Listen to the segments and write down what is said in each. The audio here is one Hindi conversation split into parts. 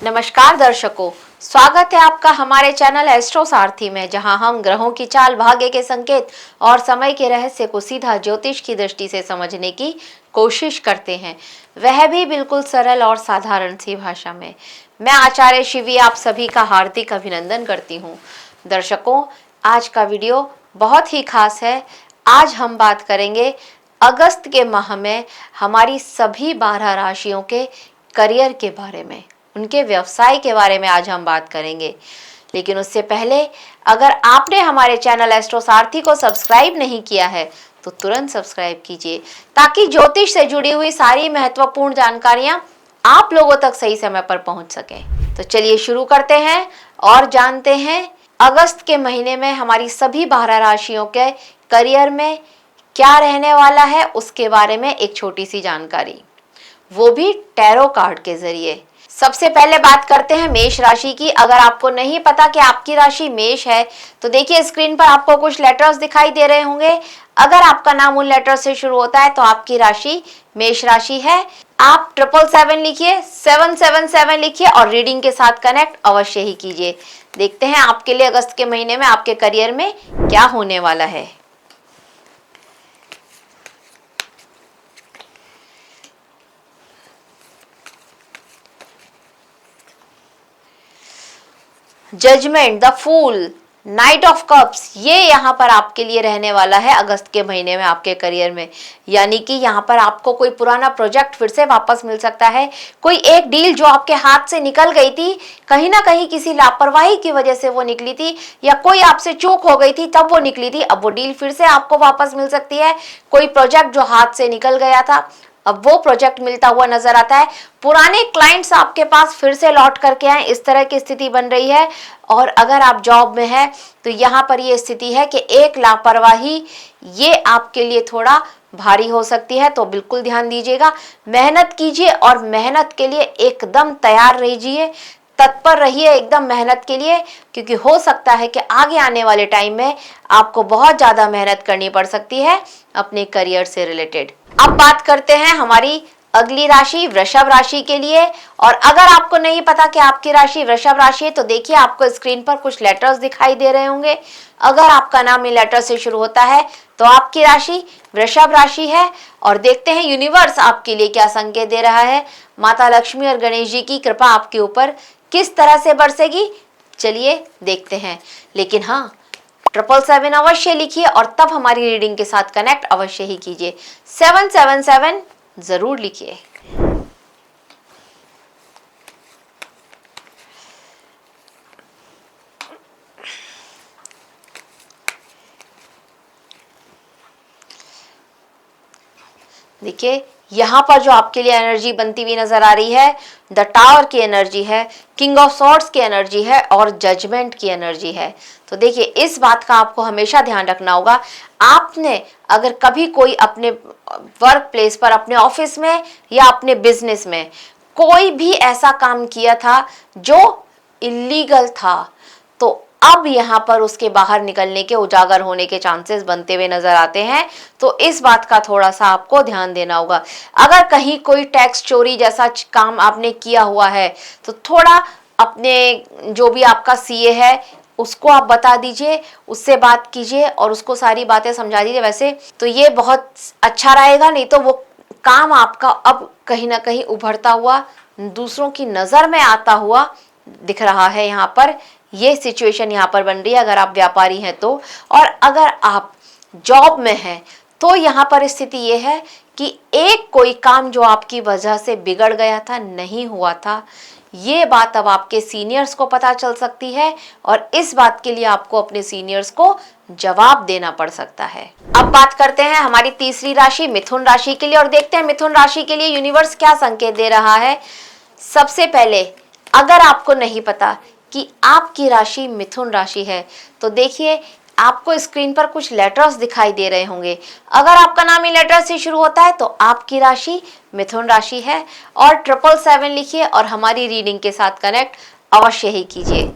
नमस्कार दर्शकों, स्वागत है आपका हमारे चैनल एस्ट्रो सारथी में, जहां हम ग्रहों की चाल, भाग्य के संकेत और समय के रहस्य को सीधा ज्योतिष की दृष्टि से समझने की कोशिश करते हैं, वह भी बिल्कुल सरल और साधारण सी भाषा में। मैं आचार्य शिवी आप सभी का हार्दिक अभिनंदन करती हूँ। दर्शकों, आज का वीडियो बहुत ही खास है। आज हम बात करेंगे अगस्त के माह में हमारी सभी 12 राशियों के करियर के बारे में, उनके व्यवसाय के बारे में आज हम बात करेंगे। लेकिन उससे पहले, अगर आपने हमारे चैनल एस्ट्रो सारथी को सब्सक्राइब नहीं किया है तो तुरंत सब्सक्राइब कीजिए, ताकि ज्योतिष से जुड़ी हुई सारी महत्वपूर्ण जानकारियां आप लोगों तक सही समय पर पहुंच सकें। तो चलिए शुरू करते हैं और जानते हैं अगस्त के महीने में हमारी सभी 12 राशियों के करियर में क्या रहने वाला है, उसके बारे में एक छोटी सी जानकारी, वो भी टैरो कार्ड के जरिए। सबसे पहले बात करते हैं मेष राशि की। अगर आपको नहीं पता कि आपकी राशि मेष है तो देखिए, स्क्रीन पर आपको कुछ लेटर्स दिखाई दे रहे होंगे। अगर आपका नाम उन लेटर से शुरू होता है तो आपकी राशि मेष राशि है। आप 777 लिखिए, 777 लिखिए और रीडिंग के साथ कनेक्ट अवश्य ही कीजिए। देखते हैं आपके लिए अगस्त के महीने में आपके करियर में क्या होने वाला है। Judgement, the fool, knight of cups, ये यहाँ पर आपके लिए रहने वाला है अगस्त के महीने में आपके करियर में। यानी कि यहाँ पर आपको कोई पुराना प्रोजेक्ट फिर से वापस मिल सकता है। कोई एक डील जो आपके हाथ से निकल गई थी, कहीं ना कहीं किसी लापरवाही की वजह से वो निकली थी, या कोई आपसे चूक हो गई थी तब वो निकली थी, अब वो डील फिर से आपको वापस मिल सकती है। कोई प्रोजेक्ट जो हाथ से निकल गया था, अब वो प्रोजेक्ट मिलता हुआ नजर आता है। पुराने क्लाइंट्स आपके पास फिर से लौट करके आए, इस तरह की स्थिति बन रही है। और अगर आप जॉब में हैं तो यहाँ पर ये स्थिति है कि एक लापरवाही ये आपके लिए थोड़ा भारी हो सकती है, तो बिल्कुल ध्यान दीजिएगा। मेहनत कीजिए और मेहनत के लिए एकदम तैयार रहिए, तत्पर रहिए एकदम मेहनत के लिए, क्योंकि हो सकता है कि आगे आने वाले टाइम में आपको बहुत ज़्यादा मेहनत करनी पड़ सकती है अपने करियर से रिलेटेड। अब बात करते हैं हमारी अगली राशि वृषभ राशि के लिए। और अगर आपको नहीं पता कि आपकी राशि वृषभ राशि है तो देखिए, आपको स्क्रीन पर कुछ लेटर्स दिखाई दे रहे होंगे। अगर आपका नाम इन लेटर से शुरू होता है तो आपकी राशि वृषभ राशि है। और देखते हैं यूनिवर्स आपके लिए क्या संकेत दे रहा है। माता लक्ष्मी और गणेश जी की कृपा आपके ऊपर किस तरह से बरसेगी, चलिए देखते हैं। लेकिन हाँ, 777 अवश्य लिखिए और तब हमारी रीडिंग के साथ कनेक्ट अवश्य ही कीजिए। 777 जरूर लिखिए। देखिए, यहाँ पर जो आपके लिए एनर्जी बनती हुई नजर आ रही है, द टावर की एनर्जी है, किंग ऑफ सॉर्ड्स की एनर्जी है और जजमेंट की एनर्जी है। तो देखिए, इस बात का आपको हमेशा ध्यान रखना होगा। आपने अगर कभी कोई अपने वर्क प्लेस पर, अपने ऑफिस में या अपने बिजनेस में कोई भी ऐसा काम किया था जो इलीगल था, तो अब यहाँ पर उसके बाहर निकलने के, उजागर होने के चांसेस बनते हुए नजर आते हैं। तो इस बात का थोड़ा सा आपको ध्यान देना होगा। अगर कहीं कोई टैक्स चोरी जैसा काम आपने किया हुआ है तो थोड़ा अपने जो भी आपका सीए है उसको आप बता दीजिए, उससे बात कीजिए और उसको सारी बातें समझा दीजिए। वैसे तो ये बहुत अच्छा रहेगा, नहीं तो वो काम आपका अब कहीं ना कहीं उभरता हुआ, दूसरों की नज़र में आता हुआ दिख रहा है। यहाँ पर ये सिचुएशन यहाँ पर बन रही है अगर आप व्यापारी हैं तो। और अगर आप जॉब में हैं तो यहाँ पर स्थिति ये है कि एक कोई काम जो आपकी वजह से बिगड़ गया था, नहीं हुआ था, ये बात अब आपके सीनियर्स को पता चल सकती है और इस बात के लिए आपको अपने सीनियर्स को जवाब देना पड़ सकता है। अब बात करते हैं हमारी तीसरी राशि मिथुन राशि के लिए और देखते हैं मिथुन राशि के लिए यूनिवर्स क्या संकेत दे रहा है। सबसे पहले, अगर आपको नहीं पता कि आपकी राशि मिथुन राशि है तो देखिए, आपको स्क्रीन पर कुछ लेटर्स दिखाई दे रहे होंगे। अगर आपका नाम इन लेटर से शुरू होता है तो आपकी राशि मिथुन राशि है। और 777 लिखिए और हमारी रीडिंग के साथ कनेक्ट अवश्य ही कीजिए।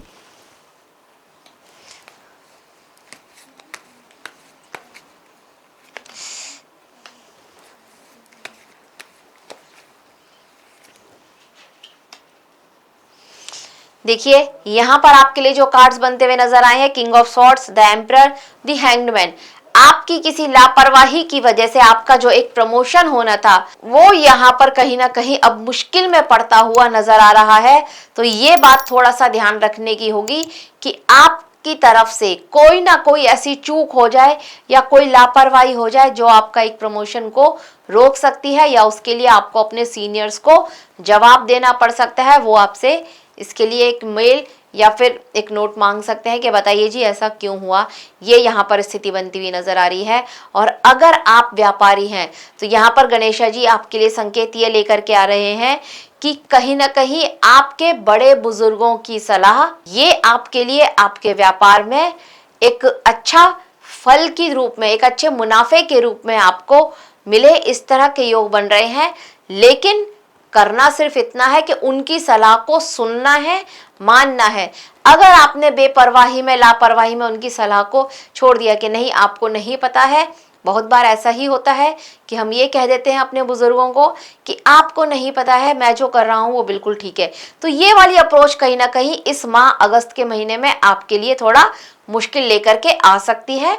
देखिए यहाँ पर आपके लिए जो कार्ड्स बनते हुए नजर आए हैं, king of swords, the emperor, the hanged man. आपकी किसी लापरवाही की वजह से आपका जो एक प्रमोशन होना था वो यहाँ पर कहीं ना कहीं अब मुश्किल में पड़ता हुआ नजर आ रहा है। तो ये बात थोड़ा सा ध्यान रखने की होगी कि आपकी तरफ से कोई ना कोई ऐसी चूक हो जाए या कोई लापरवाही हो जाए जो आपका एक प्रमोशन को रोक सकती है, या उसके लिए आपको अपने सीनियर्स को जवाब देना पड़ सकता है। वो आपसे इसके लिए एक मेल या फिर एक नोट मांग सकते हैं कि बताइए जी ऐसा क्यों हुआ। ये यहाँ पर स्थिति बनती हुई नजर आ रही है। और अगर आप व्यापारी हैं तो यहाँ पर गणेशा जी आपके लिए संकेत ये लेकर के आ रहे हैं कि कहीं ना कहीं आपके बड़े बुजुर्गों की सलाह ये आपके लिए आपके व्यापार में एक अच्छा फल के रूप में, एक अच्छे मुनाफे के रूप में आपको मिले, इस तरह के योग बन रहे हैं। लेकिन करना सिर्फ इतना है कि उनकी सलाह को सुनना है, मानना है। अगर आपने बेपरवाही में, लापरवाही में उनकी सलाह को छोड़ दिया कि नहीं आपको नहीं पता है, बहुत बार ऐसा ही होता है कि हम ये कह देते हैं अपने बुजुर्गों को कि आपको नहीं पता है, मैं जो कर रहा हूँ वो बिल्कुल ठीक है। तो ये वाली अप्रोच कहीं ना कहीं इस माह अगस्त के महीने में आपके लिए थोड़ा मुश्किल लेकर के आ सकती है।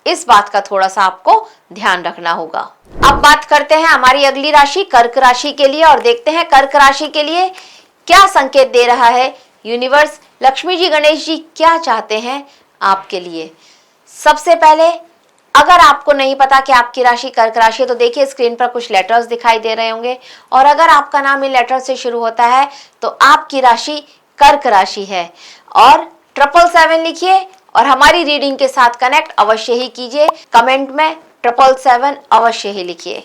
इस बात का थोड़ा सा आपको ध्यान रखना होगा। अब बात करते हैं हमारी अगली राशि कर्क राशि के लिए और देखते हैं कर्क राशि के लिए क्या संकेत दे रहा है यूनिवर्स। लक्ष्मी जी, गणेश जी क्या चाहते हैं आपके लिए। सबसे पहले अगर आपको नहीं पता कि आपकी राशि कर्क राशि है तो देखिए स्क्रीन पर कुछ लेटर्स दिखाई दे रहे होंगे, और अगर आपका नाम इन लेटर से शुरू होता है तो आपकी राशि कर्क राशि है। और 777 लिखिए और हमारी रीडिंग के साथ कनेक्ट अवश्य ही कीजिए। कमेंट में 777 अवश्य ही लिखिए।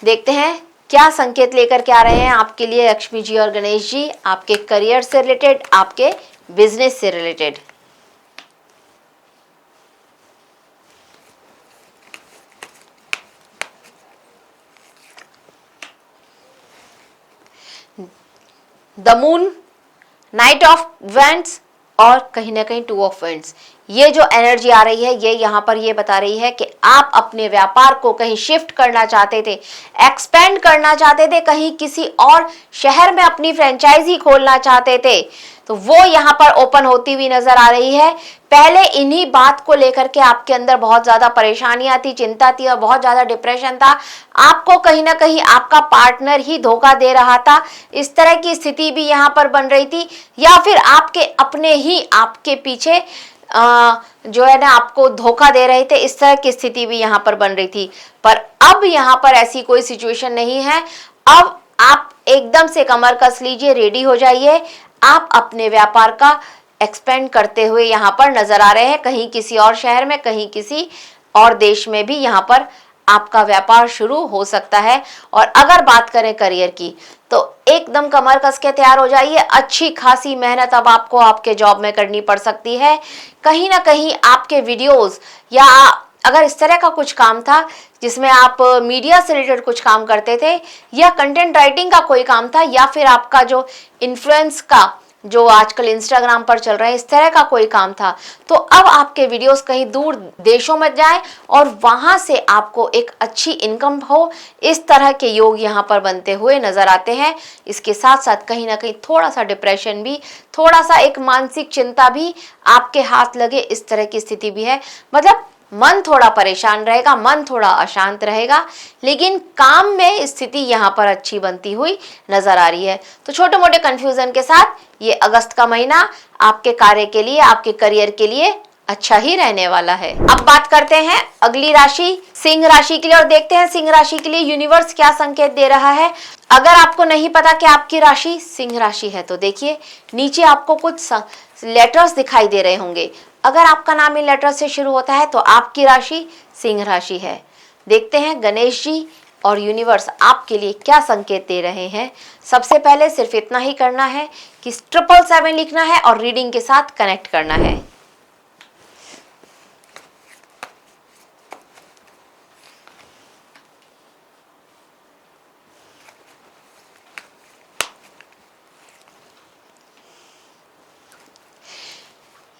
देखते हैं क्या संकेत लेकर के आ रहे हैं आपके लिए लक्ष्मी जी और गणेश जी, आपके करियर से रिलेटेड, आपके बिजनेस से related. The moon, night of vents और कहीं ना कहीं 2 ऑफ वेंट्स। ये जो एनर्जी आ रही है ये यहाँ पर ये बता रही है कि आप अपने व्यापार को कहीं शिफ्ट करना चाहते थे, एक्सपेंड करना चाहते थे, कहीं किसी और शहर में अपनी फ्रेंचाइजी खोलना चाहते थे, तो वो यहाँ पर ओपन होती हुई नजर आ रही है। पहले इन्हीं बात को लेकर के आपके अंदर बहुत ज्यादा परेशानियां थी, चिंता थी और बहुत ज्यादा डिप्रेशन था। आपको कहीं ना कहीं आपका पार्टनर ही धोखा दे रहा था, इस तरह की स्थिति भी यहाँ पर बन रही थी, या फिर आपके अपने ही आपके पीछे जो है ना आपको धोखा दे रहे थे, इस तरह की स्थिति भी यहाँ पर बन रही थी। पर अब यहाँ पर ऐसी कोई सिचुएशन नहीं है। अब आप एकदम से कमर कस लीजिए, रेडी हो जाइए। आप अपने व्यापार का एक्सपेंड करते हुए यहाँ पर नजर आ रहे हैं, कहीं किसी और शहर में, कहीं किसी और देश में भी यहाँ पर आपका व्यापार शुरू हो सकता है। और अगर बात करें करियर की तो एकदम कमर कस के तैयार हो जाइए। अच्छी खासी मेहनत अब आपको आपके जॉब में करनी पड़ सकती है। कहीं ना कहीं आपके वीडियोस या अगर इस तरह का कुछ काम था जिसमें आप मीडिया से रिलेटेड कुछ काम करते थे, या कंटेंट राइटिंग का कोई काम था, या फिर आपका जो इन्फ्लुएंस का जो आजकल इंस्टाग्राम पर चल रहा है इस तरह का कोई काम था, तो अब आपके वीडियोस कहीं दूर देशों में जाएं और वहां से आपको एक अच्छी इनकम हो, इस तरह के योग यहाँ पर बनते हुए नजर आते हैं। इसके साथ साथ कहीं ना कहीं थोड़ा सा डिप्रेशन भी, थोड़ा सा एक मानसिक चिंता भी आपके हाथ लगे, इस तरह की स्थिति भी है। मतलब मन थोड़ा परेशान रहेगा, मन थोड़ा अशांत रहेगा, लेकिन काम में स्थिति यहाँ पर अच्छी बनती हुई नजर आ रही है। तो छोटे मोटे कंफ्यूजन के साथ ये अगस्त का महीना आपके कार्य के लिए, आपके करियर के लिए अच्छा ही रहने वाला है। अब बात करते हैं अगली राशि सिंह राशि के लिए और देखते हैं सिंह राशि के लिए यूनिवर्स क्या संकेत दे रहा है। अगर आपको नहीं पता कि आपकी राशि सिंह राशि है तो देखिए नीचे आपको कुछ लेटर्स दिखाई दे रहे होंगे। अगर आपका नाम इन लेटर से शुरू होता है तो आपकी राशि सिंह राशि है। देखते हैं गणेश जी और यूनिवर्स आपके लिए क्या संकेत दे रहे हैं। सबसे पहले सिर्फ इतना ही करना है कि 777 लिखना है और रीडिंग के साथ कनेक्ट करना है।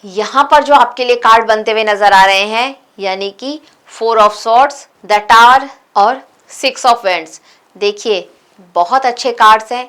यहां पर जो आपके लिए कार्ड बनते हुए नजर आ रहे हैं, यानी कि 4 ऑफ सॉर्ड्स, द टावर और 6 ऑफ वेंड्स। देखिए बहुत अच्छे कार्ड्स हैं।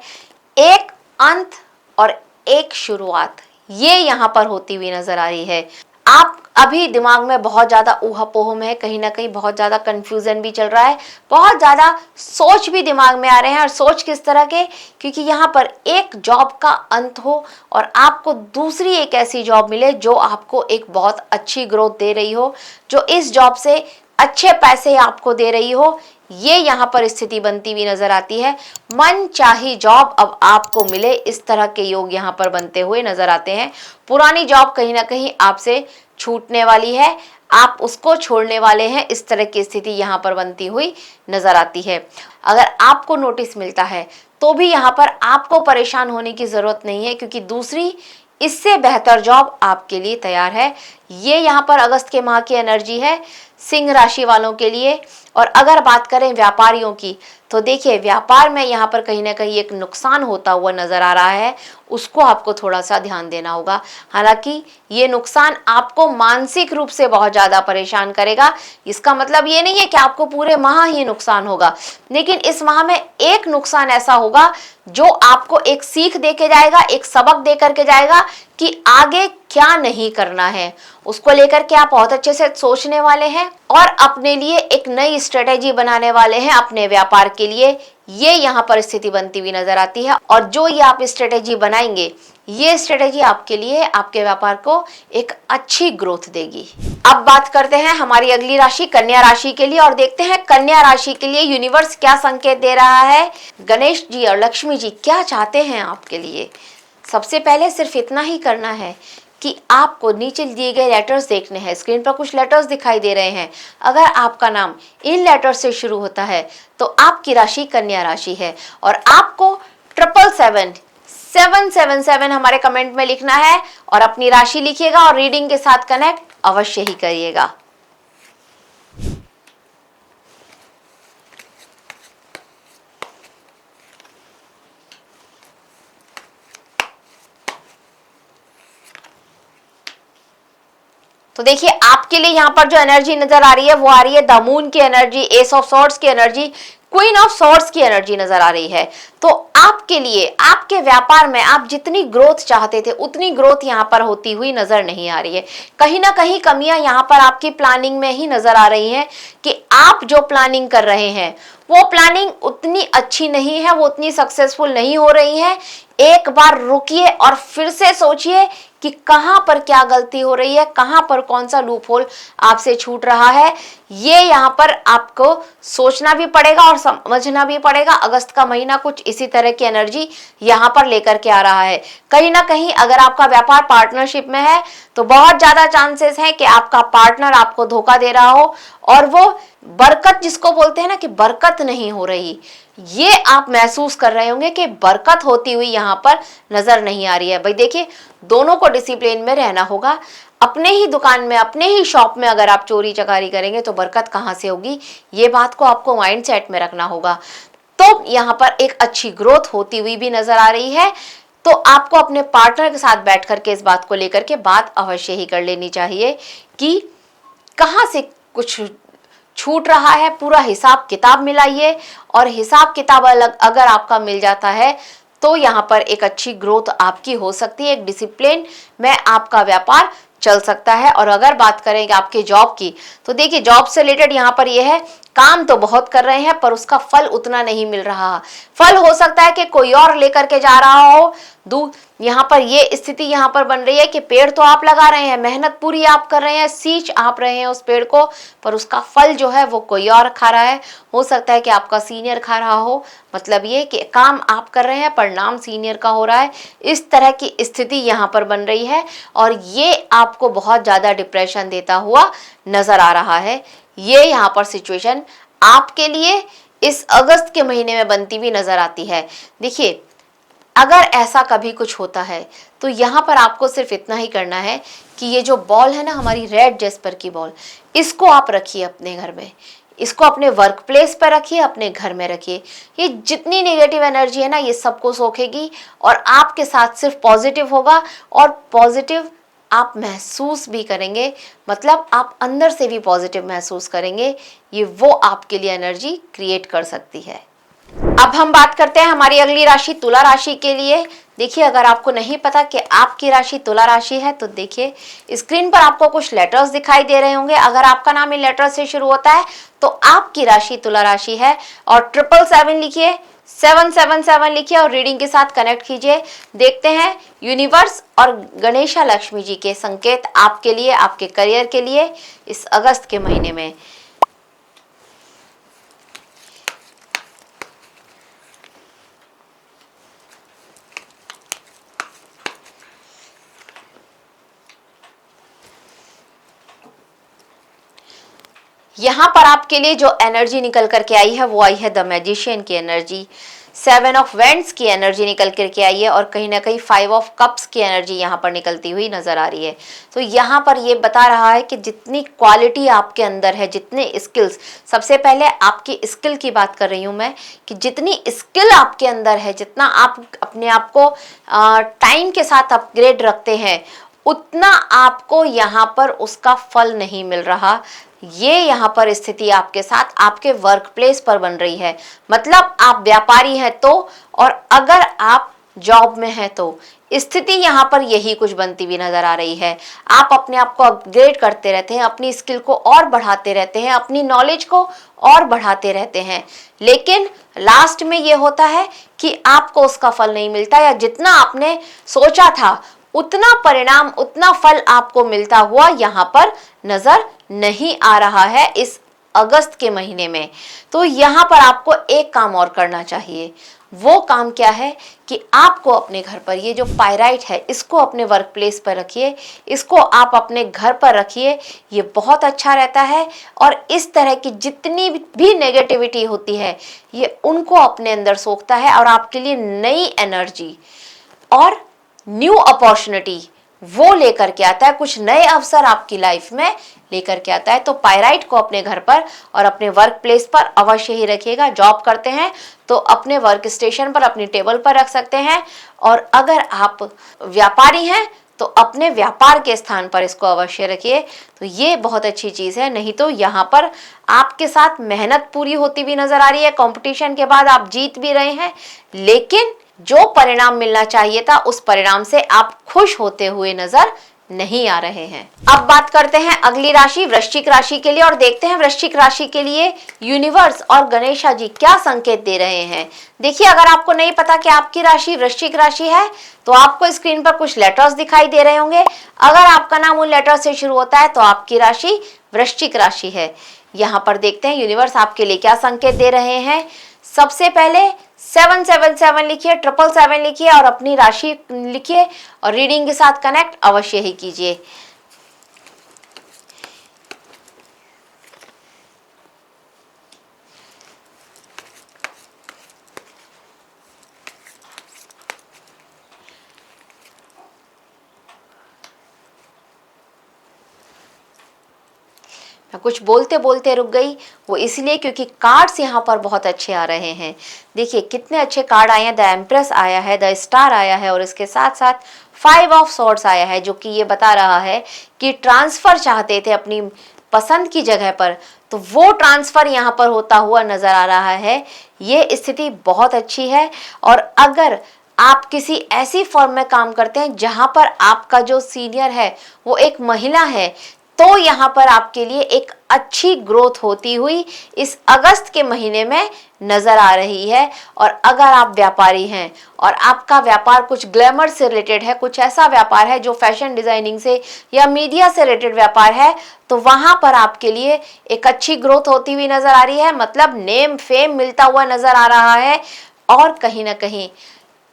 एक अंत और एक शुरुआत ये यहाँ पर होती हुई नजर आ रही है। आप अभी दिमाग में बहुत ज्यादा ऊहा-पोह में है, कहीं ना कहीं बहुत ज्यादा कंफ्यूजन भी चल रहा है, बहुत ज्यादा सोच भी दिमाग में आ रहे हैं। और सोच किस तरह के, क्योंकि यहाँ पर एक जॉब का अंत हो और आपको दूसरी एक ऐसी जॉब मिले जो आपको एक बहुत अच्छी ग्रोथ दे रही हो, जो इस जॉब से अच्छे पैसे आपको दे रही हो, ये यहाँ पर स्थिति बनती हुई नजर आती है। मन चाही जॉब अब आपको मिले, इस तरह के योग यहाँ पर बनते हुए नजर आते हैं। पुरानी जॉब कहीं ना कहीं आपसे छूटने वाली है, आप उसको छोड़ने वाले हैं, इस तरह की स्थिति यहाँ पर बनती हुई नजर आती है। अगर आपको नोटिस मिलता है तो भी यहाँ पर आपको परेशान होने की जरूरत नहीं है, क्योंकि दूसरी इससे बेहतर जॉब आपके लिए तैयार है। ये यहाँ पर अगस्त के माह की एनर्जी है सिंह राशि वालों के लिए। और अगर बात करें व्यापारियों की, तो देखिए व्यापार में यहाँ पर कहीं ना कहीं एक नुकसान होता हुआ नजर आ रहा है, उसको आपको थोड़ा सा ध्यान देना होगा। हालांकि ये नुकसान आपको मानसिक रूप से बहुत ज्यादा परेशान करेगा। इसका मतलब ये नहीं है कि आपको पूरे माह ही नुकसान होगा, लेकिन इस माह में एक नुकसान ऐसा होगा जो आपको एक सीख दे के जाएगा, एक सबक दे करके जाएगा कि आगे क्या नहीं करना है। उसको लेकर के आप बहुत अच्छे से सोचने वाले हैं और अपने लिए एक नई स्ट्रेटेजी बनाने वाले हैं अपने व्यापार के लिए। ये यहाँ पर स्थिति बनती हुई नजर आती है और जो ये आप स्ट्रेटेजी बनाएंगे, ये स्ट्रेटेजी आपके लिए, आपके व्यापार को एक अच्छी ग्रोथ देगी। अब बात करते हैं हमारी अगली राशि कन्या राशि के लिए और देखते हैं कन्या राशि के लिए यूनिवर्स क्या संकेत दे रहा है। गणेश जी और लक्ष्मी जी क्या चाहते हैं आपके लिए। सबसे पहले सिर्फ इतना ही करना है कि आपको नीचे दिए गए लेटर्स देखने हैं। स्क्रीन पर कुछ लेटर्स दिखाई दे रहे हैं, अगर आपका नाम इन लेटर्स से शुरू होता है तो आपकी राशि कन्या राशि है और आपको 777 हमारे कमेंट में लिखना है और अपनी राशि लिखिएगा और रीडिंग के साथ कनेक्ट अवश्य ही करिएगा। तो देखिए आपके लिए यहाँ पर जो एनर्जी नजर आ रही है वो आ रही है द मून की एनर्जी, एस ऑफ सॉर्ड्स की एनर्जी, क्वीन ऑफ सॉर्ड्स की एनर्जी नजर आ रही है। तो आपके लिए आपके व्यापार में आप जितनी ग्रोथ चाहते थे उतनी ग्रोथ यहाँ पर होती हुई नजर नहीं आ रही है। कहीं ना कहीं कमियां यहाँ पर आपकी प्लानिंग में ही नजर आ रही हैं कि आप जो प्लानिंग कर रहे हैं वो प्लानिंग उतनी अच्छी नहीं है, वो उतनी सक्सेसफुल नहीं हो रही है। एक बार रुकिए और फिर से सोचिए कि कहां पर क्या गलती हो रही है, कहां पर कौन सा लूप होल आपसे छूट रहा है। ये यहाँ पर आपको सोचना भी पड़ेगा और समझना भी पड़ेगा। अगस्त का महीना कुछ इसी तरह की एनर्जी यहाँ पर लेकर के आ रहा है। कहीं ना कहीं अगर आपका व्यापार पार्टनरशिप में है तो बहुत ज्यादा चांसेस है कि आपका पार्टनर आपको धोखा दे रहा हो और वो बरकत जिसको बोलते हैं ना कि बरकत नहीं हो रही, ये आप महसूस कर रहे होंगे कि बरकत होती हुई यहाँ पर नजर नहीं आ रही है। भाई देखिए दोनों को डिसिप्लिन में रहना होगा। अपने ही दुकान में, अपने ही शॉप में अगर आप चोरी चकारी करेंगे तो बरकत कहाँ से होगी, ये बात को आपको माइंडसेट में रखना होगा। तो यहाँ पर एक अच्छी ग्रोथ होती हुई भी नजर आ रही है। तो आपको अपने पार्टनर के साथ बैठ करके इस बात को लेकर के बात अवश्य ही कर लेनी चाहिए कि कहाँ से कुछ छूट रहा है। पूरा हिसाब किताब मिलाइए और हिसाब किताब अलग अगर आपका मिल जाता है तो यहाँ पर एक अच्छी ग्रोथ आपकी हो सकती है। एक डिसिप्लिन में आपका व्यापार चल सकता है। और अगर बात करेंगे आपके जॉब की तो देखिए जॉब से रिलेटेड यहाँ पर यह है काम तो बहुत कर रहे हैं पर उसका फल उतना नहीं मिल रहा। फल हो सकता है कि कोई और लेकर के जा रहा हो। यहाँ पर ये स्थिति यहाँ पर बन रही है कि पेड़ तो आप लगा रहे हैं, मेहनत पूरी आप कर रहे हैं, सींच आप रहे हैं उस पेड़ को, पर उसका फल जो है वो कोई और खा रहा है। हो सकता है कि आपका सीनियर खा रहा हो। मतलब ये कि काम आप कर रहे हैं पर नाम सीनियर का हो रहा है। इस तरह की स्थिति यहाँ पर बन रही है और ये आपको बहुत ज्यादा डिप्रेशन देता हुआ नजर आ रहा है। ये यहाँ पर सिचुएशन आपके लिए इस अगस्त के महीने में बनती हुई नजर आती है। देखिए अगर ऐसा कभी कुछ होता है तो यहाँ पर आपको सिर्फ इतना ही करना है कि ये जो बॉल है ना हमारी रेड जेस्पर की बॉल, इसको आप रखिए अपने घर में, इसको अपने वर्क प्लेस पर रखिए, अपने घर में रखिए। ये जितनी नेगेटिव एनर्जी है ना ये सबको सोखेगी और आपके साथ सिर्फ पॉजिटिव होगा और पॉजिटिव आप महसूस भी करेंगे। मतलब आप अंदर से भी पॉजिटिव महसूस करेंगे। ये वो आपके लिए एनर्जी क्रिएट कर सकती है। अब हम बात करते हैं हमारी अगली राशि तुला राशि के लिए। देखिए, अगर आपको नहीं पता कि आपकी राशि तुला राशि है तो देखिए स्क्रीन पर आपको कुछ लेटर्स दिखाई दे रहे होंगे। अगर आपका नाम इन लेटर से शुरू होता है तो आपकी राशि तुला राशि है। और 777 लिखिए, 777 लिखिए और रीडिंग के साथ कनेक्ट कीजिए। देखते हैं यूनिवर्स और गणेशा लक्ष्मी जी के संकेत आपके लिए, आपके करियर के लिए इस अगस्त के महीने में। यहां पर आपके लिए जो एनर्जी निकल करके आई है वो आई है द मैजिशियन की एनर्जी, 7 ऑफ वेंड्स की एनर्जी निकल करके आई है और कहीं ना कहीं 5 ऑफ कप्स की एनर्जी यहाँ पर निकलती हुई नजर आ रही है। तो यहाँ पर ये बता रहा है कि जितनी क्वालिटी आपके अंदर है, जितने स्किल्स, सबसे पहले आपकी स्किल की बात कर रही हूँ मैं, कि जितनी स्किल आपके अंदर है, जितना आप अपने आप को टाइम के साथ अपग्रेड रखते हैं, उतना आपको यहाँ पर उसका फल नहीं मिल रहा। ये यहाँ पर स्थिति आपके साथ आपके वर्क प्लेस पर बन रही है। मतलब आप व्यापारी हैं तो, और अगर आप जॉब में हैं तो स्थिति यहाँ पर यही कुछ बनती हुई नजर आ रही है। आप अपने आप को अपग्रेड करते रहते हैं, अपनी स्किल को और बढ़ाते रहते हैं, अपनी नॉलेज को और बढ़ाते रहते हैं, लेकिन लास्ट में ये होता है कि आपको उसका फल नहीं मिलता, या जितना आपने सोचा था उतना परिणाम, उतना फल आपको मिलता हुआ यहाँ पर नजर नहीं आ रहा है इस अगस्त के महीने में। तो यहाँ पर आपको एक काम और करना चाहिए। वो काम क्या है कि आपको अपने घर पर ये जो पाइराइट है इसको अपने वर्क प्लेस पर रखिए, इसको आप अपने घर पर रखिए, ये बहुत अच्छा रहता है। और इस तरह की जितनी भी नेगेटिविटी होती है ये उनको अपने अंदर सोखता है और आपके लिए नई एनर्जी और न्यू अपॉर्चुनिटी वो लेकर के आता है, कुछ नए अवसर आपकी लाइफ में लेकर के आता है। तो पाइराइट को अपने घर पर और अपने वर्क प्लेस पर अवश्य ही रखिएगा। जॉब करते हैं तो अपने वर्क स्टेशन पर, अपनी टेबल पर रख सकते हैं, और अगर आप व्यापारी हैं तो अपने व्यापार के स्थान पर इसको अवश्य रखिए। तो ये बहुत अच्छी चीज़ है। नहीं तो यहाँ पर आपके साथ मेहनत पूरी होती भी नजर आ रही है, कंपटीशन के बाद आप जीत भी रहे हैं, लेकिन जो परिणाम मिलना चाहिए था उस परिणाम से आप खुश होते हुए नजर नहीं आ रहे हैं। अब बात करते हैं अगली राशि वृश्चिक राशि के लिए और देखते हैं वृश्चिक राशि के लिए यूनिवर्स और गणेशा जी क्या संकेत दे रहे हैं। देखिए, अगर आपको नहीं पता कि आपकी राशि वृश्चिक राशि है तो आपको स्क्रीन पर कुछ लेटर्स दिखाई दे रहे होंगे। अगर आपका नाम उन लेटर से शुरू होता है तो आपकी राशि वृश्चिक राशि है। यहाँ पर देखते हैं यूनिवर्स आपके लिए क्या संकेत दे रहे हैं। सबसे पहले 777 लिखिए, 777 लिखिए और अपनी राशि लिखिए और रीडिंग के साथ कनेक्ट अवश्य ही कीजिए। मैं कुछ बोलते बोलते रुक गई, वो इसलिए क्योंकि कार्ड्स यहाँ पर बहुत अच्छे आ रहे हैं। देखिए कितने अच्छे कार्ड आए हैं। द एम्प्रेस आया है, द स्टार आया है और इसके साथ साथ 5 ऑफ सॉर्ड्स आया है, जो कि ये बता रहा है कि ट्रांसफर चाहते थे अपनी पसंद की जगह पर, तो वो ट्रांसफर यहाँ पर होता हुआ नजर आ रहा है। ये स्थिति बहुत अच्छी है। और अगर आप किसी ऐसी फर्म में काम करते हैं जहां पर आपका जो सीनियर है वो एक महिला है, तो यहाँ पर आपके लिए एक अच्छी ग्रोथ होती हुई इस अगस्त के महीने में नजर आ रही है। और अगर आप व्यापारी हैं और आपका व्यापार कुछ ग्लैमर से रिलेटेड है, कुछ ऐसा व्यापार है जो फैशन डिजाइनिंग से या मीडिया से रिलेटेड व्यापार है, तो वहां पर आपके लिए एक अच्छी ग्रोथ होती हुई नजर आ रही है। मतलब नेम फेम मिलता हुआ नजर आ रहा है। और कहीं ना कहीं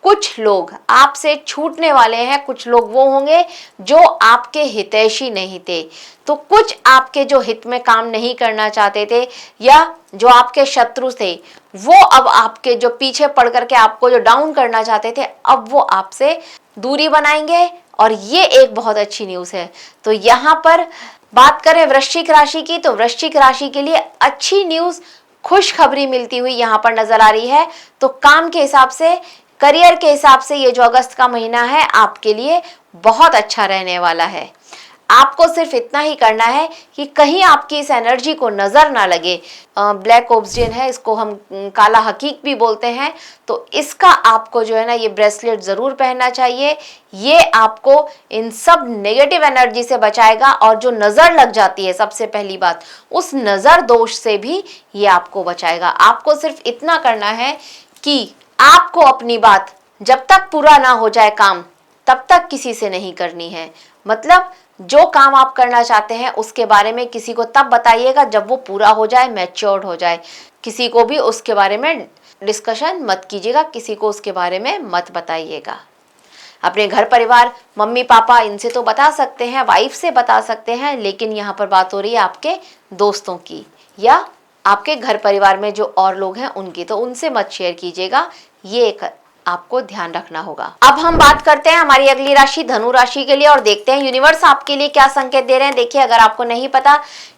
कुछ लोग आपसे छूटने वाले हैं, कुछ लोग वो होंगे जो आपके हितैषी नहीं थे, तो कुछ आपके जो हित में काम नहीं करना चाहते थे या जो आपके शत्रु थे, वो अब आपके जो पीछे पड़ करके आपको जो डाउन करना चाहते थे, अब वो आपसे दूरी बनाएंगे। और ये एक बहुत अच्छी न्यूज़ है। तो यहाँ पर बात करें वृश्चिक राशि की, तो वृश्चिक राशि के लिए अच्छी न्यूज़, खुशखबरी मिलती हुई यहाँ पर नजर आ रही है। तो काम के हिसाब से, करियर के हिसाब से ये जो अगस्त का महीना है आपके लिए बहुत अच्छा रहने वाला है। आपको सिर्फ इतना ही करना है कि कहीं आपकी इस एनर्जी को नजर ना लगे। ब्लैक ऑब्सिडियन है, इसको हम काला हकीक भी बोलते हैं, तो इसका आपको जो है ना ये ब्रेसलेट जरूर पहनना चाहिए। ये आपको इन सब नेगेटिव एनर्जी से बचाएगा और जो नजर लग जाती है, सबसे पहली बात, उस नजर दोष से भी ये आपको बचाएगा। आपको सिर्फ इतना करना है कि आपको अपनी बात जब तक पूरा ना हो जाए काम, तब तक किसी से नहीं करनी है। मतलब जो काम आप करना चाहते हैं उसके बारे में किसी को तब बताइएगा जब वो पूरा हो जाए, मैच्योर्ड हो जाए। किसी को भी उसके बारे में डिस्कशन मत कीजिएगा, किसी को उसके बारे में मत बताइएगा। अपने घर परिवार, मम्मी पापा, इनसे तो बता सकते हैं, वाइफ से बता सकते हैं, लेकिन यहाँ पर बात हो रही है आपके दोस्तों की या आपके घर परिवार में जो और लोग हैं उनकी, तो उनसे मत शेयर कीजिएगा। ये एक आपको ध्यान रखना होगा। अब हम बात करते हैं हमारी अगली राशि धनु राशि के लिए और देखते हैं यूनिवर्स आपके लिए क्या संकेत दे रहे हैं। देखिए, अगर आपको नहीं पता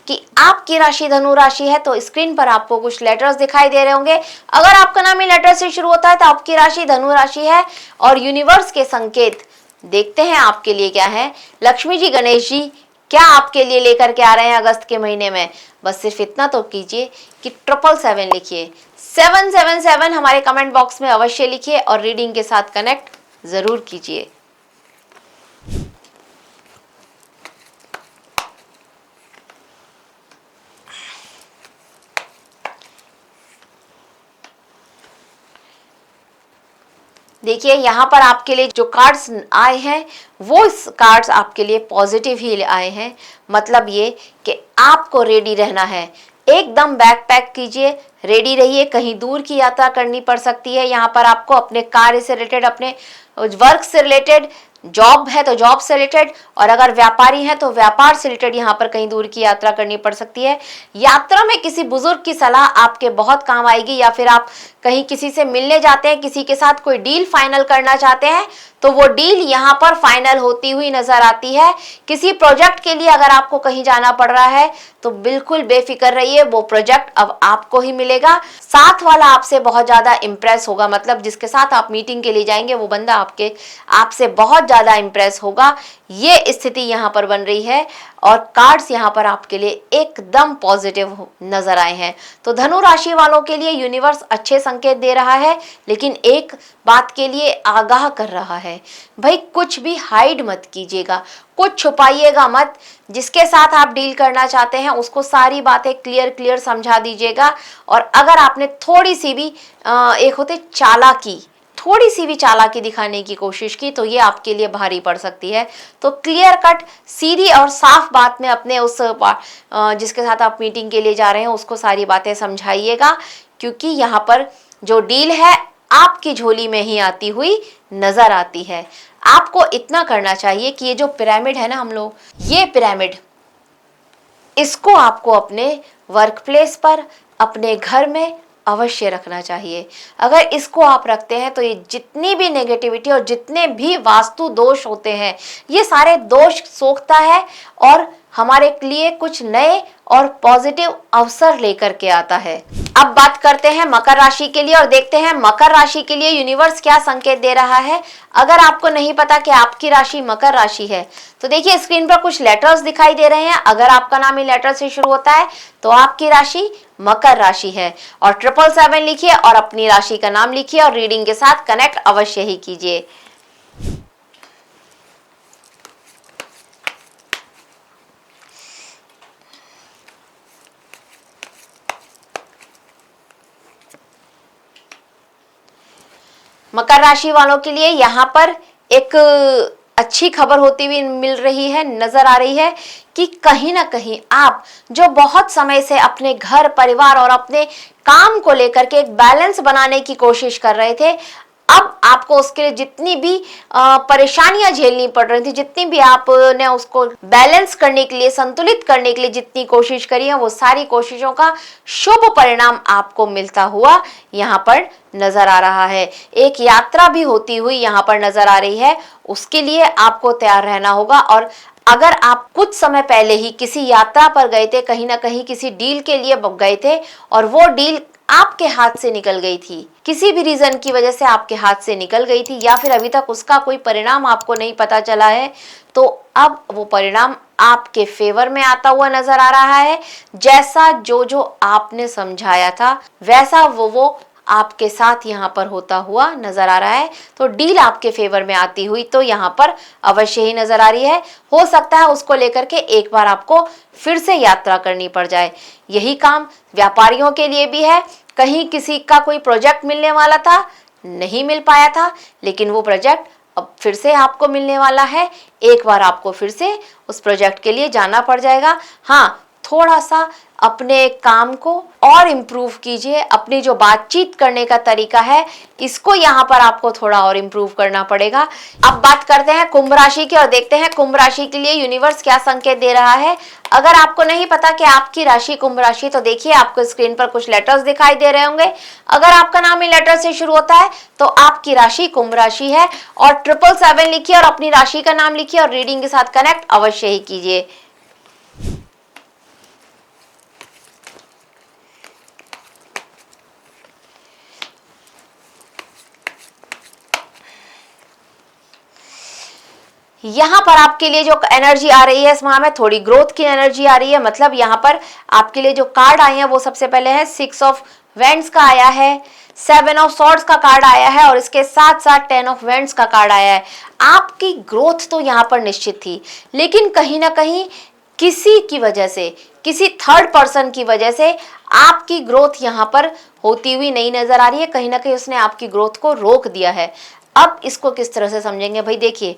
कि आपकी राशि धनु राशि है तो स्क्रीन पर आपको कुछ लेटर्स दिखाई दे रहे होंगे। अगर आपका नाम ही लेटर से शुरू होता है तो आपकी राशि धनु राशि है। और यूनिवर्स के संकेत देखते हैं आपके लिए क्या है। लक्ष्मी जी, गणेश जी क्या आपके लिए लेकर के आ रहे हैं अगस्त के महीने में। बस सिर्फ इतना तो कीजिए कि 777 लिखिए, 777 हमारे कमेंट बॉक्स में अवश्य लिखिए और रीडिंग के साथ कनेक्ट जरूर कीजिए। देखिए, यहाँ पर आपके लिए जो कार्ड्स आए हैं वो इस कार्ड्स आपके लिए पॉजिटिव ही आए हैं। मतलब ये कि आपको रेडी रहना है, एकदम बैग पैक कीजिए, रेडी रहिए। कहीं दूर की यात्रा करनी पड़ सकती है यहाँ पर आपको, अपने कार्य से रिलेटेड, अपने वर्क से रिलेटेड, जॉब है तो जॉब से रिलेटेड, और अगर व्यापारी हैं तो व्यापार से रिलेटेड यहाँ पर कहीं दूर की यात्रा करनी पड़ सकती है। यात्रा में किसी बुजुर्ग की सलाह आपके बहुत काम आएगी, या फिर आप कहीं किसी से मिलने जाते हैं, किसी के साथ कोई डील फाइनल करना चाहते हैं तो वो डील यहाँ पर फाइनल होती हुई नजर आती है। किसी प्रोजेक्ट के लिए अगर आपको कहीं जाना पड़ रहा है तो बिल्कुल बेफिक्र रहिए, वो प्रोजेक्ट अब आपको ही मिलेगा। साथ वाला आपसे बहुत ज्यादा इंप्रेस होगा, मतलब जिसके साथ आप मीटिंग के लिए जाएंगे वो बंदा आपसे बहुत ज्यादा इंप्रेस होगा। ये स्थिति यहाँ पर बन रही है और कार्ड्स यहाँ पर आपके लिए एकदम पॉजिटिव नजर आए हैं। तो धनु राशि वालों के लिए यूनिवर्स अच्छे संकेत दे रहा है, लेकिन एक बात के लिए आगाह कर रहा है, भाई कुछ भी हाइड मत कीजिएगा, कुछ छुपाइएगा मत। जिसके साथ आप डील करना चाहते हैं उसको सारी बातें क्लियर समझा दीजिएगा। और अगर आपने थोड़ी सी भी एक होते चालाकी, थोड़ी सी भी चालाकी दिखाने की कोशिश की तो ये आपके लिए भारी पड़ सकती है। तो क्लियर कट, सीधी और साफ बात में अपने उस जिसके साथ आप मीटिंग के लिए जा रहे हैं उसको सारी बातें समझाइएगा, क्योंकि यहाँ पर जो डील है आपकी झोली में ही आती हुई नजर आती है। आपको इतना करना चाहिए कि ये जो पिरामिड है ना हम लोग, ये पिरामिड, इसको आपको अपने वर्क प्लेस पर, अपने घर में अवश्य रखना चाहिए। अगर इसको आप रखते हैं तो ये जितनी भी नेगेटिविटी और जितने भी वास्तु दोष होते हैं ये सारे दोष सोखता है और हमारे लिए कुछ नए और पॉजिटिव अवसर लेकर के आता है। अब बात करते हैं मकर राशि के लिए और देखते हैं मकर राशि के लिए यूनिवर्स क्या संकेत दे रहा है। अगर आपको नहीं पता कि आपकी राशि मकर राशि है तो देखिए स्क्रीन पर कुछ लेटर्स दिखाई दे रहे हैं। अगर आपका नाम ही लेटर से शुरू होता है तो आपकी राशि मकर राशि है। और 777 लिखिए और अपनी राशि का नाम लिखिए और रीडिंग के साथ कनेक्ट अवश्य ही कीजिए। मकर राशि वालों के लिए यहाँ पर एक अच्छी खबर होती हुई मिल रही है, नजर आ रही है कि कहीं ना कहीं आप जो बहुत समय से अपने घर परिवार और अपने काम को लेकर के एक बैलेंस बनाने की कोशिश कर रहे थे, अब आपको उसके लिए जितनी भी परेशानियां झेलनी पड़ रही थी, जितनी भी आपने उसको बैलेंस करने के लिए, संतुलित करने के लिए जितनी कोशिश करी है, वो सारी कोशिशों का शुभ परिणाम आपको मिलता हुआ यहाँ पर नजर आ रहा है। एक यात्रा भी होती हुई यहाँ पर नजर आ रही है, उसके लिए आपको तैयार रहना होगा। और अगर आप कुछ समय पहले ही किसी यात्रा पर गए थे, कहीं ना कहीं किसी डील के लिए गए थे और वो डील आपके हाथ से निकल गई थी, किसी भी रीजन की वजह से आपके हाथ से निकल गई थी, या फिर अभी तक उसका कोई परिणाम आपको नहीं पता चला है, तो अब वो परिणाम आपके फेवर में आता हुआ नजर आ रहा है। जैसा जो जो आपने समझाया था वैसा वो आपके साथ यहाँ पर होता हुआ नजर आ रहा है। तो डील आपके फेवर में आती हुई तो यहाँ पर अवश्य ही नजर आ रही है। हो सकता है उसको लेकर के एक बार आपको फिर से यात्रा करनी पड़ जाए। यही काम व्यापारियों के लिए भी है। कहीं किसी का कोई प्रोजेक्ट मिलने वाला था, नहीं मिल पाया था, लेकिन वो प्रोजेक्ट अब फिर से आपको मिलने वाला है। एक बार आपको फिर से उस प्रोजेक्ट के लिए जाना पड़ जाएगा। हाँ, थोड़ा सा अपने काम को और इम्प्रूव कीजिए। अपनी जो बातचीत करने का तरीका है इसको यहाँ पर आपको थोड़ा और इम्प्रूव करना पड़ेगा। अब बात करते हैं कुंभ राशि की और देखते हैं कुंभ राशि के लिए यूनिवर्स क्या संकेत दे रहा है। अगर आपको नहीं पता कि आपकी राशि कुंभ राशि, तो देखिए आपको स्क्रीन पर कुछ लेटर्स दिखाई दे रहे होंगे। अगर आपका नाम इन लेटर से शुरू होता है तो आपकी राशि कुंभ राशि है। और 777 लिखिए और अपनी राशि का नाम लिखिए और रीडिंग के साथ कनेक्ट अवश्य ही कीजिए। यहाँ पर आपके लिए जो एनर्जी आ रही है इस माह में थोड़ी ग्रोथ की एनर्जी आ रही है। मतलब यहाँ पर आपके लिए जो कार्ड आए हैं वो सबसे पहले है 6 ऑफ वेंड्स का आया है, 7 ऑफ सॉर्ड्स का कार्ड आया है और इसके साथ साथ 10 ऑफ वेंड्स का कार्ड आया है। आपकी ग्रोथ तो यहाँ पर निश्चित थी, लेकिन कहीं ना कहीं किसी की वजह से, किसी थर्ड पर्सन की वजह से आपकी ग्रोथ यहाँ पर होती हुई नहीं नजर आ रही है। कहीं ना कहीं उसने आपकी ग्रोथ को रोक दिया है। अब इसको किस तरह से समझेंगे भाई? देखिए,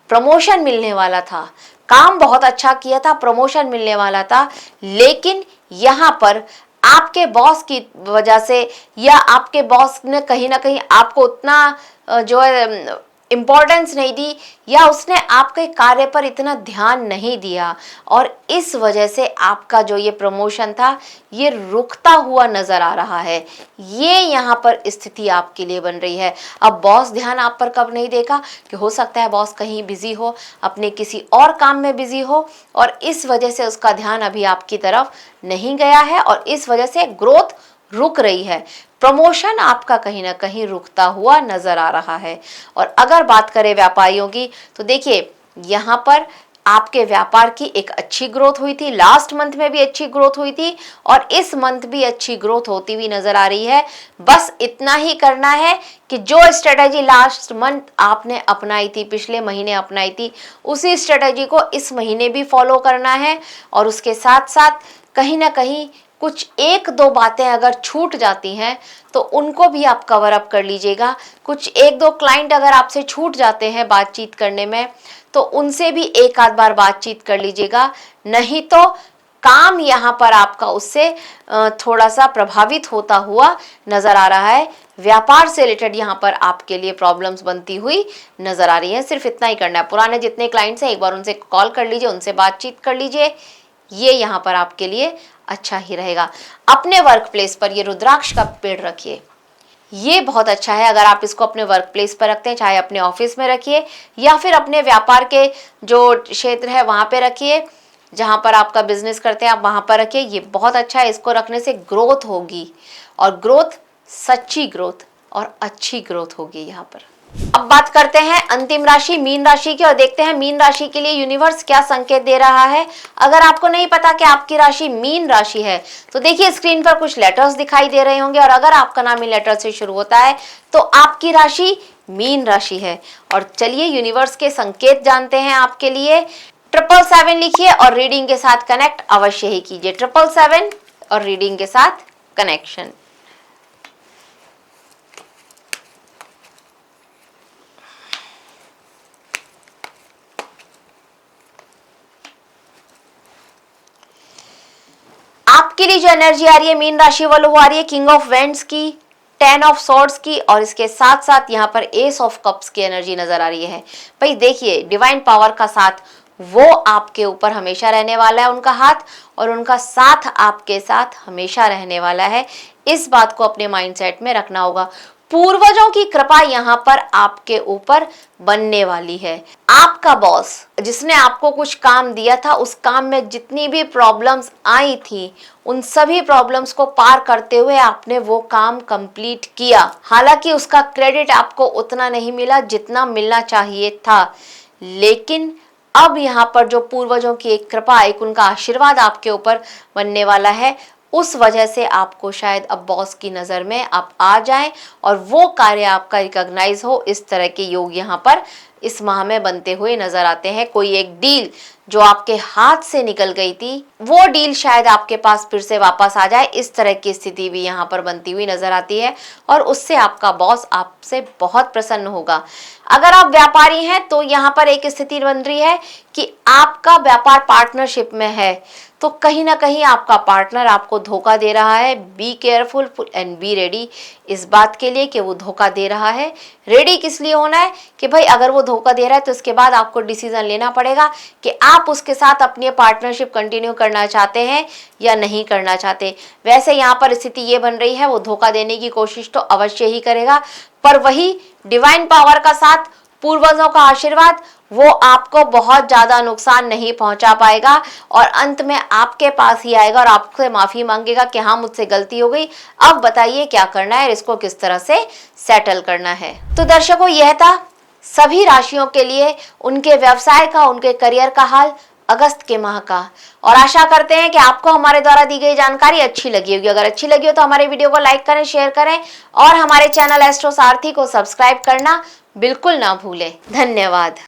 प्रमोशन मिलने वाला था, काम बहुत अच्छा किया था, प्रमोशन मिलने वाला था, लेकिन यहाँ पर आपके बॉस की वजह से या आपके बॉस ने कहीं ना कहीं आपको उतना जो है इम्पोर्टेंस नहीं दी, या उसने आपके कार्य पर इतना ध्यान नहीं दिया और इस वजह से आपका जो ये प्रमोशन था ये रुकता हुआ नजर आ रहा है। ये यहाँ पर स्थिति आपके लिए बन रही है। अब बॉस ध्यान आप पर कब नहीं देगा कि हो सकता है बॉस कहीं बिजी हो, अपने किसी और काम में बिजी हो और इस वजह से उसका ध्यान अभी आपकी तरफ नहीं गया है और इस वजह से ग्रोथ रुक रही है। प्रमोशन आपका कहीं ना कहीं रुकता हुआ नजर आ रहा है। और अगर बात करें व्यापारियों की तो देखिए यहाँ पर आपके व्यापार की एक अच्छी ग्रोथ हुई थी, लास्ट मंथ में भी अच्छी ग्रोथ हुई थी और इस मंथ भी अच्छी ग्रोथ होती हुई नजर आ रही है। बस इतना ही करना है कि जो स्ट्रेटेजी लास्ट मंथ आपने अपनाई थी, पिछले महीने अपनाई थी, उसी स्ट्रेटेजी को इस महीने भी फॉलो करना है। और उसके साथ साथ कहीं ना कहीं कुछ एक दो बातें अगर छूट जाती हैं तो उनको भी आप कवर अप कर लीजिएगा। कुछ एक दो क्लाइंट अगर आपसे छूट जाते हैं बातचीत करने में तो उनसे भी एक आध बार बातचीत कर लीजिएगा, नहीं तो काम यहाँ पर आपका उससे थोड़ा सा प्रभावित होता हुआ नजर आ रहा है। व्यापार से रिलेटेड यहाँ पर आपके लिए प्रॉब्लम्स बनती हुई नजर आ रही है। सिर्फ इतना ही करना है, पुराने जितने क्लाइंट्स हैं एक बार उनसे कॉल कर लीजिए, उनसे बातचीत कर लीजिए, ये यहाँ पर आपके लिए अच्छा ही रहेगा। अपने वर्क प्लेस पर ये रुद्राक्ष का पेड़ रखिए, ये बहुत अच्छा है। अगर आप इसको अपने वर्क प्लेस पर रखते हैं, चाहे अपने ऑफिस में रखिए या फिर अपने व्यापार के जो क्षेत्र है वहाँ पे रखिए, जहाँ पर आपका बिजनेस करते हैं आप वहाँ पर रखिए, ये बहुत अच्छा है। इसको रखने से ग्रोथ होगी और ग्रोथ सच्ची ग्रोथ और अच्छी ग्रोथ होगी यहाँ पर। अब बात करते हैं अंतिम राशि मीन राशि की और देखते हैं मीन राशि के लिए यूनिवर्स क्या संकेत दे रहा है। अगर आपको नहीं पता कि आपकी राशि मीन राशि है तो देखिए स्क्रीन पर कुछ लेटर्स दिखाई दे रहे होंगे और अगर आपका नाम इन लेटर से शुरू होता है तो आपकी राशि मीन राशि है। और चलिए यूनिवर्स के संकेत जानते हैं आपके लिए। 777 लिखिए और रीडिंग के साथ कनेक्ट अवश्य ही कीजिए। 777 और रीडिंग के साथ कनेक्शन। आपके लिए जो एनर्जी आ रही है मीन राशि वालों, वो आ रही है किंग ऑफ वेंड्स की, 10 ऑफ सॉर्ड्स की और इसके साथ साथ यहाँ पर एस ऑफ कप्स की एनर्जी नजर आ रही है। भाई देखिए डिवाइन पावर का साथ वो आपके ऊपर हमेशा रहने वाला है, उनका हाथ और उनका साथ आपके साथ हमेशा रहने वाला है। इस बात को अपने माइंडसेट में रखना होगा। पूर्वजों की कृपा यहाँ पर आपके ऊपर बनने वाली है। आपका बॉस जिसने आपको कुछ काम दिया था, उस काम में जितनी भी प्रॉब्लम्स आई थी, उन सभी प्रॉब्लम्स को पार करते हुए आपने वो काम कंप्लीट किया। हालांकि उसका क्रेडिट आपको उतना नहीं मिला जितना मिलना चाहिए था, लेकिन अब यहाँ पर जो पूर्वजों की एक कृपा, एक उनका आशीर्वाद आपके ऊपर बनने वाला है, उस वजह से आपको शायद अब बॉस की नज़र में आप आ जाएं और वो कार्य आपका रिकॉग्नाइज हो। इस तरह के योग यहाँ पर इस माह में बनते हुए नजर आते हैं। कोई एक डील जो आपके हाथ से निकल गई थी, वो डील शायद आपके पास फिर से वापस आ जाए, इस तरह की स्थिति भी यहाँ पर बनती हुई नजर आती है और उससे आपका बॉस आपसे बहुत प्रसन्न होगा। अगर आप व्यापारी हैं तो यहाँ पर एक स्थिति बन रही है कि आपका व्यापार पार्टनरशिप में है, तो कहीं ना कहीं आपका पार्टनर आपको धोखा दे रहा है। Be careful and be ready इस बात के लिए कि वो धोखा दे रहा है। रेडी किस लिए होना है कि भाई अगर वो धोखा दे रहा है तो इसके बाद आपको डिसीजन लेना पड़ेगा कि आप उसके साथ अपनी पार्टनरशिप कंटिन्यू करना चाहते हैं या नहीं करना चाहते। वैसे यहाँ पर स्थिति ये बन रही है, वो धोखा देने की कोशिश तो अवश्य ही करेगा, पर वही डिवाइन पावर का साथ, पूर्वजों का आशीर्वाद, वो आपको बहुत ज्यादा नुकसान नहीं पहुंचा पाएगा और अंत में आपके पास ही आएगा और आपसे माफी मांगेगा कि हाँ मुझसे गलती हो गई, अब बताइए क्या करना है, इसको किस तरह से सेटल करना है। तो दर्शकों, यह था सभी राशियों के लिए उनके व्यवसाय का, उनके करियर का हाल अगस्त के माह का, और आशा करते हैं कि आपको हमारे द्वारा दी गई जानकारी अच्छी लगी होगी। अगर अच्छी लगी हो तो हमारे वीडियो को लाइक करें, शेयर करें और हमारे चैनल एस्ट्रो सारथी को सब्सक्राइब करना बिल्कुल ना भूलें। धन्यवाद।